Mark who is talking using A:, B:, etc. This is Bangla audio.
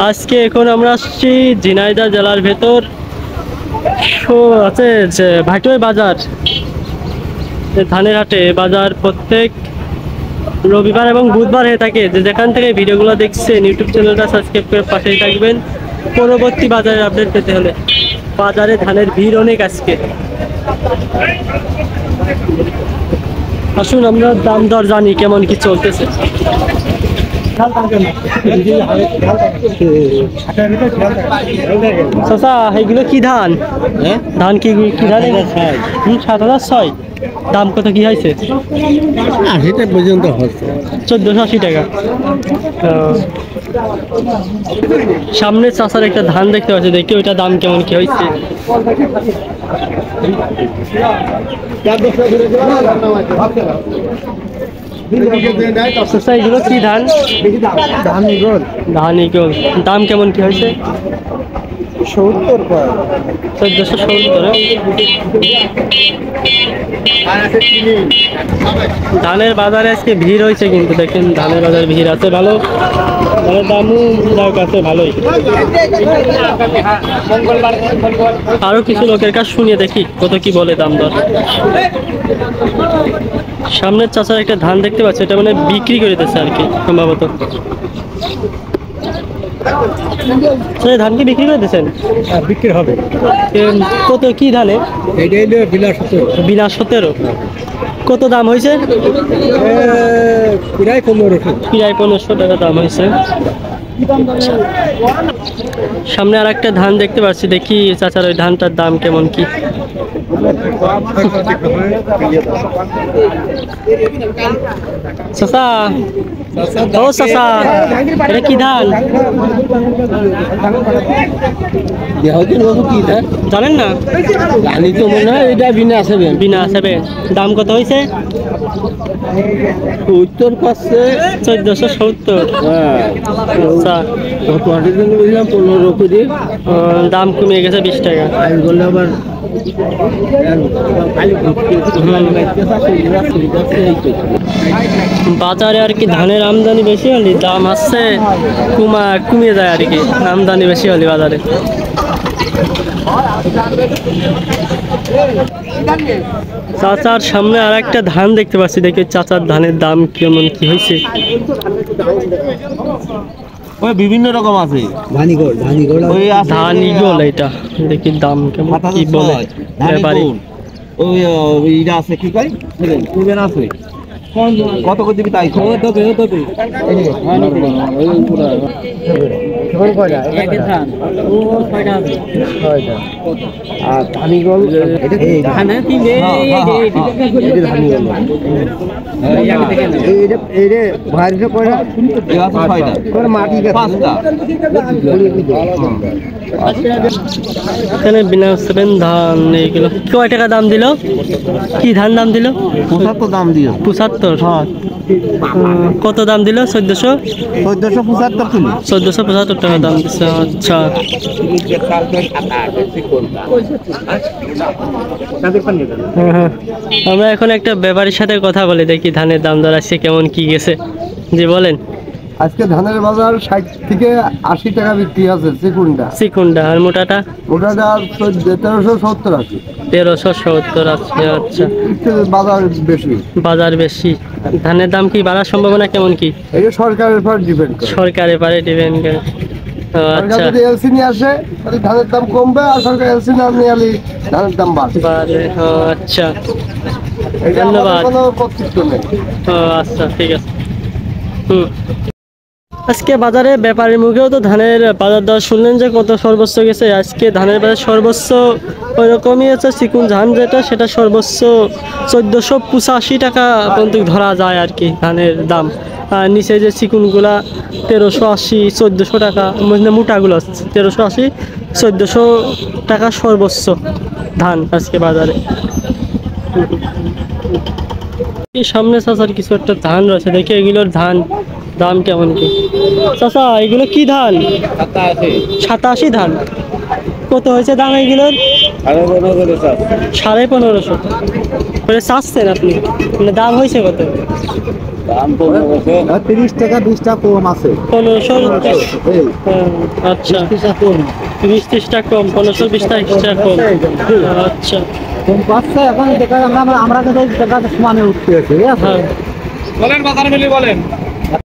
A: আজকে এখন আমরা আসছি ঝিনাইদহ জেলার ভেতর আছে যে ভাটুয়া বাজার, ধানের হাটে বাজার প্রত্যেক রবিবার এবং বুধবার হয়ে থাকে। যে যেখান থেকে ভিডিওগুলো দেখছেন ইউটিউব চ্যানেলটা সাবস্ক্রাইব করে পাশেই থাকবেন পরবর্তী বাজারের আপডেট পেতে হলে। বাজারে ধানের ভিড় অনেক আজকে। আসুন আমরা দাম দর জানি কেমন কি চলতেছে। চাচা এগুলো কি ধান? ধান কি কি ধান? 7,600। দাম কত কি হয়েছে?
B: 80 পর্যন্ত হচ্ছে।
A: 1480 টাকা। সামনে চাষার একটা ধান দেখতে পাচ্ছি, দেখি ওইটা দাম কেমন কি হয়েছে। এগুলো কি ধান? ধান ইগল। দাম কেমন কি হয়েছে?
B: 70 পর
A: 1470। ধানের বাজারে আজকে ভিড় হয়েছে, কিন্তু দেখেন ধানের বাজারে ভিড় আছে ভালো। ধানের দামও যার কাছে ভালোই। আরো কিছু লোকের কাছে শুনিয়ে দেখি কত কি বলে দাম দর। সামনের চাষার একটা ধান দেখতে পাচ্ছি, এটা মানে বিক্রি করে দিচ্ছে আর কি সম্ভবত। ধান কি বিক্রি করে দিচ্ছেন?
B: বিক্রি হবে।
A: কত কি ধানে? বিনা 17। কত দাম হয়েছে?
B: প্রায় 1500।
A: প্রায় 1500 টাকা দাম হয়েছে। সামনে আর একটা ধান দেখতে পাচ্ছি, দেখি চাচার ওই ধানটার দাম কেমন কি। চাচা, ও চাচা, এটা কি ধান জানেন না?
B: জানি তো মনে হয় এটা বিনা 7।
A: বিনা 7। দাম কত হয়েছে?
B: 70 পাচ্ছে।
A: 1470। আচ্ছা,
B: কত আটের জন্য বুঝলাম 15 করে।
A: দাম কমিয়ে গেছে 20 টাকা।
B: আমি বললে আবার
A: বাজারে আর কি ধানের আমদানি বেশি হলে দাম আসছে কমিয়ে যায় আর কি, আমদানি বেশি হলে বাজারে। চাচার সামনে আর একটা ধান দেখতে পাচ্ছি, দেখি চাচার ধানের দাম কেমন কি হয়েছে।
B: ওই বিভিন্ন রকম আছে।
A: ধানিগোল এটা দেখি দাম কেমন কি বলে ব্যাপারী।
B: ওই ইটা আছে কি কই আছে কত করে দিবি তাই আর ধানিগোল
A: এখানে বিনা 7 ধান এইগুলো কয় টাকা দাম দিল? কি ধান দাম দিল?
B: 75 দাম দিও।
A: 75। কত দাম দিল?
B: 1475 কিলো।
A: 1475 টাকা দাম দিচ্ছে। আচ্ছা, আমরা এখন একটা ব্যাপারীর সাথে কথা বলি, দেখি ধানের দাম দর আছে কেমন কি গেছে। জি বলেন।
B: আজকে ধানের বাজার 60 থেকে 80 টাকা বিক্রি আছে।
A: চিকুনটা আর মোটাটা?
B: মোটাটা 1370 আছে।
A: 1370 আছে। আচ্ছা,
B: বাজার বেশি।
A: বাজার বেশি। ধানের দাম কি বাড়ার সম্ভাবনা কেমন কি?
B: এটা সরকারের উপর ডিপেন্ড করে।
A: সরকারের উপরে ডিপেন্ড করে। আচ্ছা,
B: যদি এলসি নিয়ে আসে তাহলে ধানের দাম কমবে, আর সরকার এলসি না নিয়ে আলে ধানের দাম বাড়বে।
A: আচ্ছা, ধন্যবাদ।
B: কোনো কর্তৃত্ব নেই।
A: আচ্ছা, ঠিক আছে। আজকে বাজারে ব্যাপারীর মুখেও তো ধানের বাজার দর শুনলেন যে কত সর্বোচ্চ গেছে। আজকে ধানের বাজার সর্বোচ্চ ওইরকমই আছে। চিকুন ধান যেটা সেটা সর্বোচ্চ 1485 টাকা পর্যন্ত ধরা যায় আর কি ধানের দাম। আর নিচে যে চিকুনগুলা 1380, 1400 টাকা, মোটাগুলো 1380, 1400 টাকা সর্বোচ্চ ধান আজকে বাজারে। সামনে চাচার কিছু একটা ধান রয়েছে, দেখি এগুলোর দাম কেমন কি। চাচা এগুলো কি ধান? 87 ধান। কত হয়েছে দাম এগুলোর? 1550 করে চাচ্ছেন আপনি? মানে দাম হয়েছে কত?
B: 30 টাকা 20 টাকা কম আছে
A: 1500
B: এই
A: আচ্ছা
B: 30 টাকা কম
A: 30 টাকা কম 1520 টাকা কম আচ্ছা
B: কম পাচ্ছে এখন দেখা আমরা কিন্তু টাকা সমানে উঠতে আছে ঠিক আছে
A: হ্যাঁ
C: বলেন বাজার মিলি বলেন